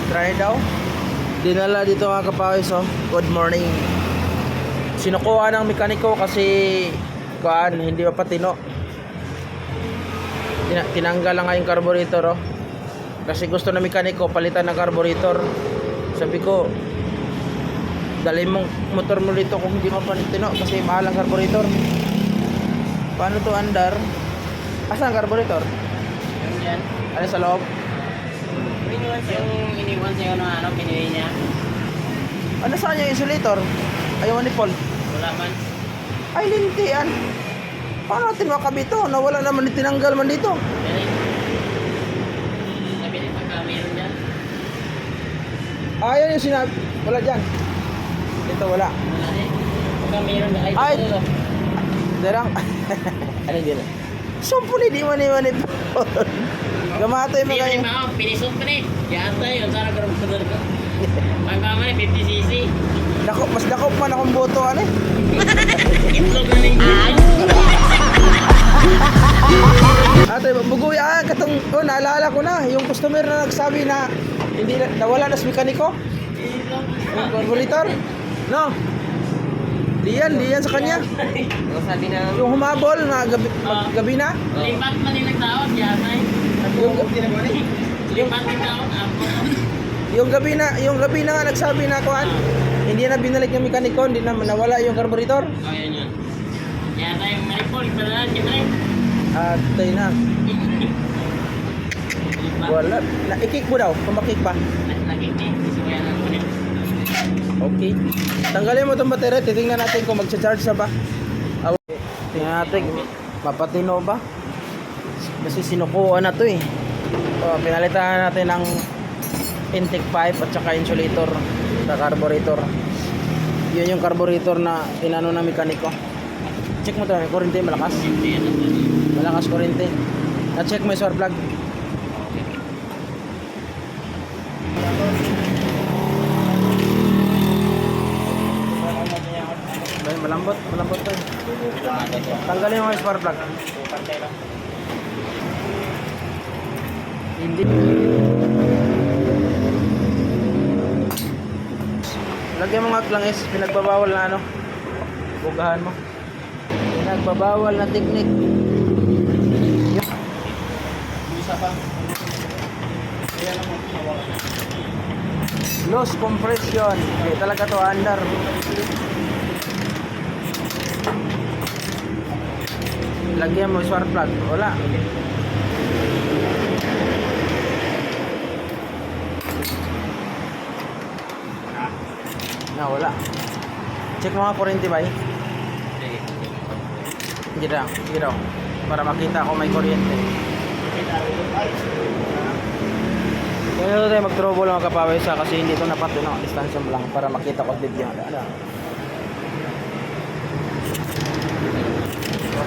Try daw. Dinala dito mga kapawis, oh. Good morning. Sinukuha ng mekaniko kasi hindi pa patino. Tinanggal lang nga yung carburetor, oh. Kasi gusto ng mekaniko palitan ng carburetor. Sabi ko, dalhin mong motor mo dito kung hindi mo patino kasi mahal ang carburetor. Paano to andar? Asan ang carburetor? Yung dyan. Ano sa loob? Yung iniwan sa'yo ng ano, pinili niya. Ano saan yung insulator? Ayaw ni Paul. Wala man. Ay, lintian. Paano natin makabito? Nawala naman, tinanggal man dito. Dali. Nabili pa ka, meron dyan. Ayan yung sinabi. Wala dyan. Dito wala. Wala din. Pagka meron dyan. Ay! Dito. Derang. Ano dito? Sumpuli di man ni Paul. Gamatay mo Hindi kayo. rin mao, pinisot pa ni. Yata yun, sana karong kadar ko. Pagkaman 50cc. Mas dakop man akong boto, ano eh. Itlog na ning Ate, bugoy katong naalala ko na yung customer na nagsabi na hindi nawala na sa mekaniko. Yung carburetor. No. Diyan sa kanya. Ang sabi na, Yung humabol na gabi na. lipat man yung nagtawag, yata eh. Lipat yung tawag, ako. Yung gabi na nga nagsabi na kuan. Hindi na binalik yung mekaniko, hindi na nawala yung carburetor. Oh, yan yun. Yata yung maripol, pala kita eh. Atay na. Wala. Na-kick mo daw, kumakik pa. Nakikita, isuya lang ko rin. Okay. Tanggalin mo itong battery, titingnan natin kung magcha-charge na ba. Okay. Tingnan natin, mapatino ba? Kasi sinukuha na to eh. So, pinalitan natin ng intake pipe at saka insulator sa carburetor. Yun yung carburetor na inano ng mekaniko. Check mo to, may kurente, malakas. Malakas kurente. Na-check mo yung spark plug. Dahil malambot to. Tanggalin mo yung spark plug. Hindi. Lagyan mo nga klangis, pinagbabawal na ano. Bugahan mo. Pinagbabawal na technique. Isa pa. Ayan mo. Loss compression. Okay, talaga to under. Lagyan mo spark plug. Wala. Na wala. Check mo nga kurente ba eh? Hindi daw. Para makita kung may kuryente. Kaya tayo mag-trouble mga kapawis kasi hindi ito napat no? Distansya mo lang para makita ko video. Ano?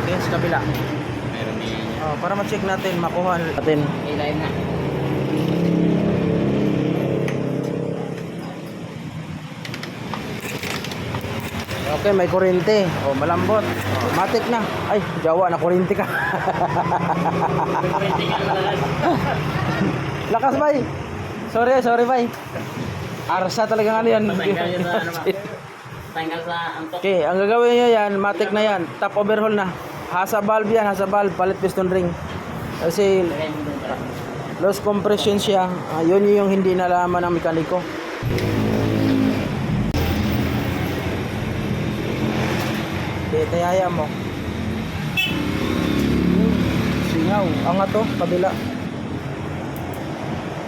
Okay, sa kabila. Meron din. Oh, para ma-check natin, makuha natin. Ilay na. Okay, may kuryente. Oh, malambot. Oh, matik na. Ay, jawa na kuryente ka. Lakas bay. Sorry bay. Arsa talaga ano yan. Tanggal sa antok. Okay, Okay, ang gagawin niyo yan, matik na yan. Top overhaul na. Hasa valve yan, palit piston ring. Kasi loss compression siya. Yun yung hindi nalaman ng mekaniko. Tayaya mo. Singaw. Ang ato, kabila.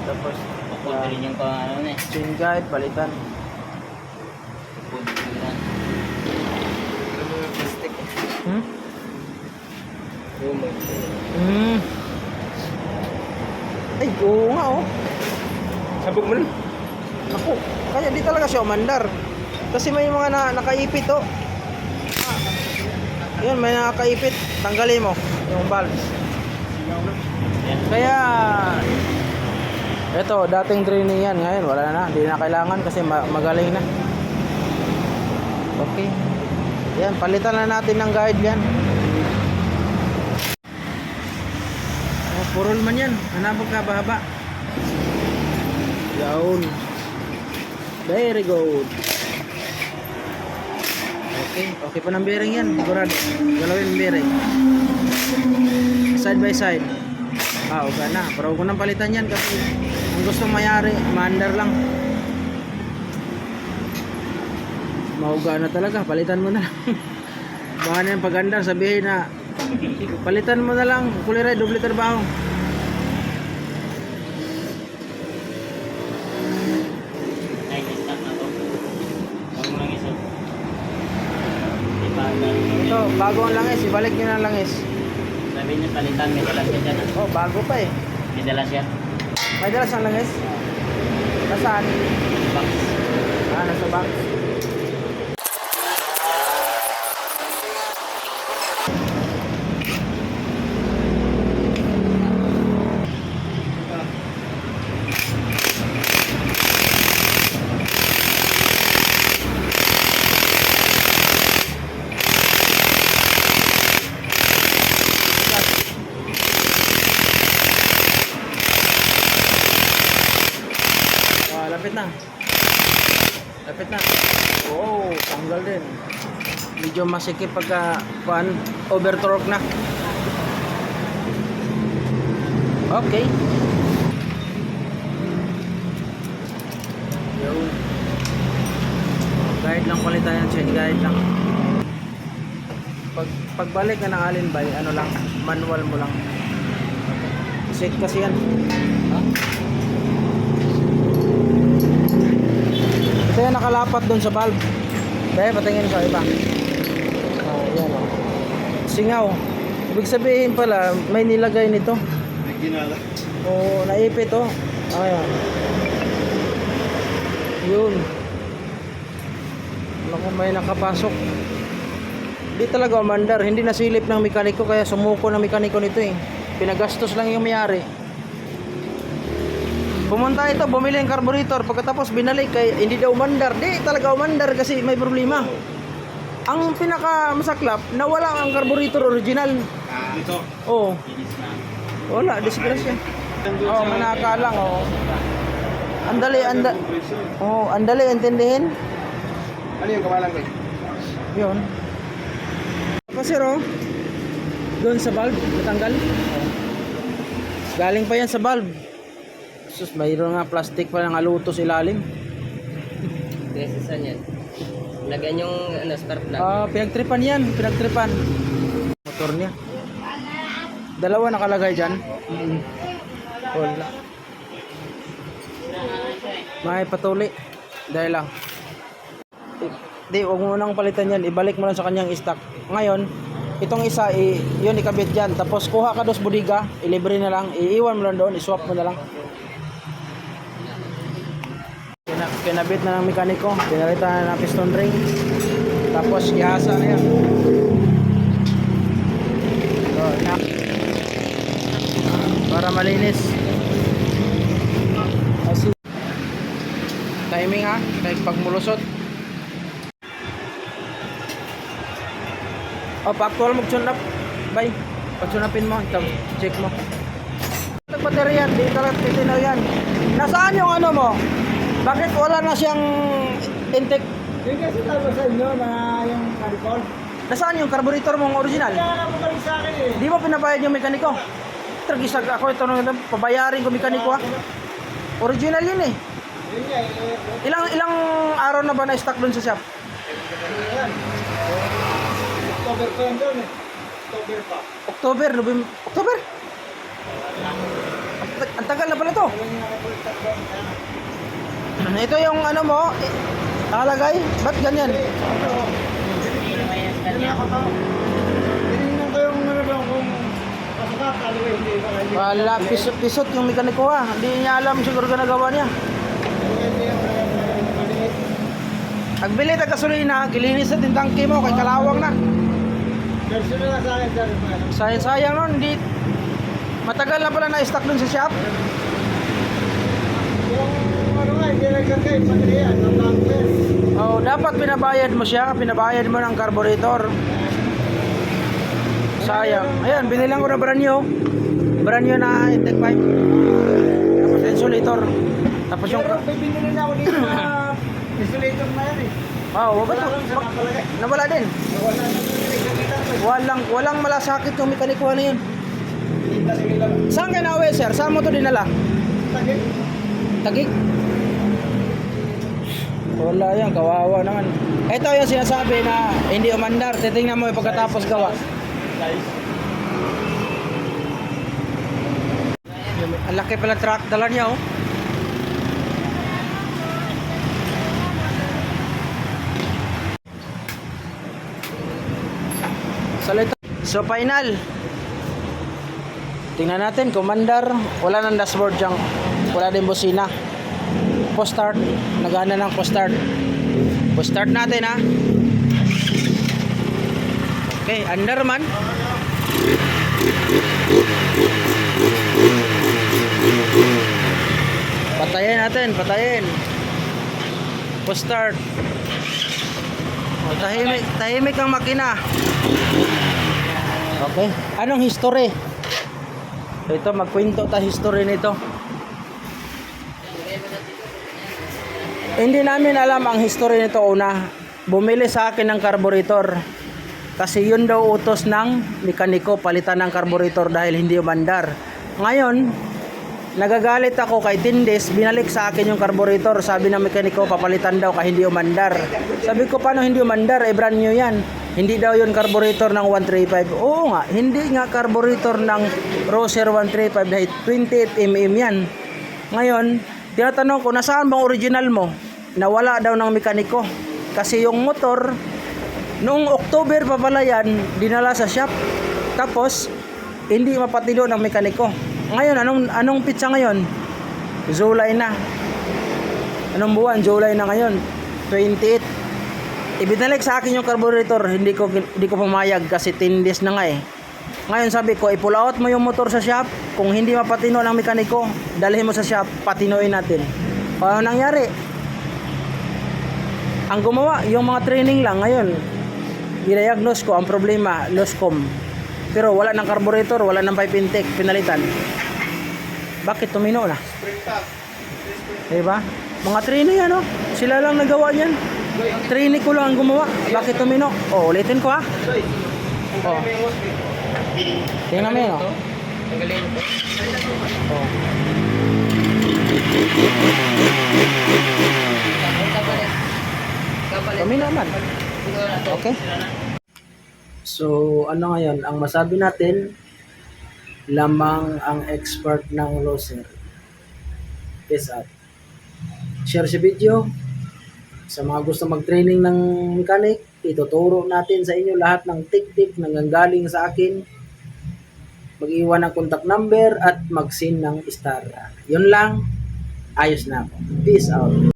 Tapos, Pupunta rin yung ano na eh. chain guide, palitan. Pupunta rin yan. Plastic. Hmm? Hmm. Ay, oo nga oh. Sabog mo rin. Ako, kaya di talaga siya umandar. Kasi may mga nakaipit oh. Yun, may nakaipit. Tanggalin mo yung valves. Kaya ito, dating training yan. Ngayon, wala na. Hindi na kailangan kasi magaling na. Okay. Yan, palitan na natin ng guide yan. Oh, purol man yan. Hanapag ka, bahaba. Yaon. Very good. Okay, okay pa ng bearing yan. Sigurado. Galawin yung bearing. Side by side. Okay na. Pero huwag ko nang palitan yan kasi kung gusto mayari, maandar lang. Mahuga na talaga. Palitan mo na lang. Baka na yung pag-andar, sabihin na palitan mo na lang. Kuliray, doble trabaho. Ay, stop na to. Huwag mo lang isa. Ibagal. Ito, bago ang langis. Ibalik nyo na ang langis. Sabi niya, palitan. May dala siya dyan. Oh, bago pa eh. May dala siya. May dalas ang langis? Nasaan? Box. Nasa box. Lapit na. Lapit na. Oh, tanggal din. Medyo masikip pagka overtorque na. Okay. Yun. Guide lang palitan yan, chain guide lang. Pagbalik ka ng alin bay, ano lang, manual mo lang. Set kasi yan. Ito yung nakalapat doon sa valve. Dahil patingin sa iba. Yan o. Singaw. Ibig sabihin pala, may nilagay nito. May ginala. Oo, naipit o. Ayan. Yun. Naku, may nakapasok. Hindi talaga umandar. Hindi nasilip ng mekaniko, kaya sumuko ng mekaniko nito eh. Pinagastos lang yung mayari. Pumunta ito, bumili ng carburetor. Pagkatapos binalik, kay hindi daw umandar. Di talaga umandar kasi may problema. Ang pinaka masaklap, nawala ang carburetor original. Ito. Oh, Inis na. wala, disgrasya. Oh, manaka lang oh. Andali intindihin. Ano yung kamalang ko? Yun. Kasi doon sa valve, natanggal. Galing pa yan sa valve. Sus, mayroon nga plastic pa ng alutos ilalim. Kasi saan yan? Lagyan yung spark plug. Pinagtripan yan, pinagtripan. Motor niya. Dalawa nakalagay dyan. Wala. May patuli. Dahil lang. Di, huwag mo nang palitan yan. Ibalik mo lang sa kanyang stock. Ngayon, itong isa, yun ikabit dyan. Tapos kuha ka dos budiga, ilibre na lang. Iiwan mo lang doon, iswap mo na lang. Kinabit na ng mekaniko, pinalitan na ng piston ring, tapos ihasa na yan. So, para malinis. Kasi timing ha, kahit pagmulusot. Actual mag-tune up. Bye. Pag-tune upin mo, check mo. Baterya, di talaga titinaw yan. Nasaan yung ano mo? Bakit wala na siyang intake? Yung kasi tawag sa inyo na yung caricol. Nasaan yung carburetor mong original? Kaya na bumalik sa akin eh. Di mo pinabayad yung mekaniko? Tragisag ako ito nung pabayarin ko mekaniko ha. Original yun eh. Yun nga eh. Ilang araw na ba na stock dun sa shop? Yan. October pa yan doon eh. October pa. October, November, October? Ang tagal na pala to. Ito yung ano mo, nakalagay, ba't ganyan? Tinignan ko yung ano ba kung pasok kaliwa hindi ba. Wala, pisot yung mekaniko ha. Hindi niya alam siguro ginagawa niya. Pagbili ng gasolina, gilinis na din tangke mo, kay kalawang na. Version na sa akin sir. Sayang nun, hindi. Matagal na pala na-stock dun sa shop. Yung ano nga, hindi nagkakay, pati yan, ang bangker. Oh, dapat pinabayad mo siya, pinabayad mo ng carburetor. Sayang. Ayan, binilang ko na brand new. Brand new na intake pipe. Tapos insulator. Tapos yung... Pero may binili na ako dito na insulator na yan eh. Oh, Wala lang sa nakalagay. nawala din. Nawala na yung Walang malasakit yung mekaniko na yun. Kita sige lang. Saan kayo na sir? Saan mo to dinala? Takit. Tagig? Wala yan, kawawa naman. Ito yung sinasabi na hindi umandar. Titingnan mo yung pagkatapos gawa. Guys. Ang laki pala truck dala niya oh. Salita. So final. Tingnan natin, commander. Wala nang dashboard dyan. Wala din busina. Post start. Nagana ng post start. Post start natin ha. Okay, under man. Patayin natin, patayin. Post start. Oh, tahimik ang makina. Okay. Anong history? Ito, magkwento ta history nito. Hindi namin alam ang history nito una. Bumili sa akin ng carburetor. Kasi yun daw utos ng mekaniko, palitan ng carburetor dahil hindi umandar. Ngayon, nagagalit ako kay Tindis, binalik sa akin yung carburetor. Sabi ng mekaniko, papalitan daw kahit hindi umandar. Sabi ko, paano hindi umandar? Eh, brand new yan. Hindi daw yun carburetor ng 135. Oo nga, hindi nga carburetor ng Roser 135 dahil 28mm yan. Ngayon, tinatanong ko, nasaan bang original mo? Nawala daw ng mekaniko. Kasi yung motor, noong October pa pala yan, dinala sa shop. Tapos, hindi mapatilo ng mekaniko. Ngayon, anong pitsa ngayon? July na. Anong buwan? July na ngayon. 28. Ibinalik sa akin yung carburetor, hindi ko pumayag kasi 10 days na nga eh. Ngayon sabi ko, i-pull out mo yung motor sa shop. Kung hindi mapatino ng mekaniko, dalhin mo sa shop, patinoin natin. Paano nangyari? Ang gumawa, yung mga training lang ngayon. I-diagnose ko ang problema, loscom. Pero wala ng carburetor, wala ng pipe intake, pinalitan. Bakit tumino na? Diba? Mga training yan oh. Sila lang nagawa yan. Training ko lang ang gumawa. Bakit tumino? Oh, ulitin ko ha. Oh. Tingnan mo yun oh. Tanggalin ito. Oh. Tumino man. Okay. So, ano ngayon? Ang masabi natin, lamang ang expert ng Roser. Peace out. Share si video. Sa mga gusto mag-training ng mechanic, ituturo natin sa inyo lahat ng tip-tip na nanggaling sa akin. Mag-iwan ng contact number at mag-send ng star. Yun lang. Ayos na ako. Peace out.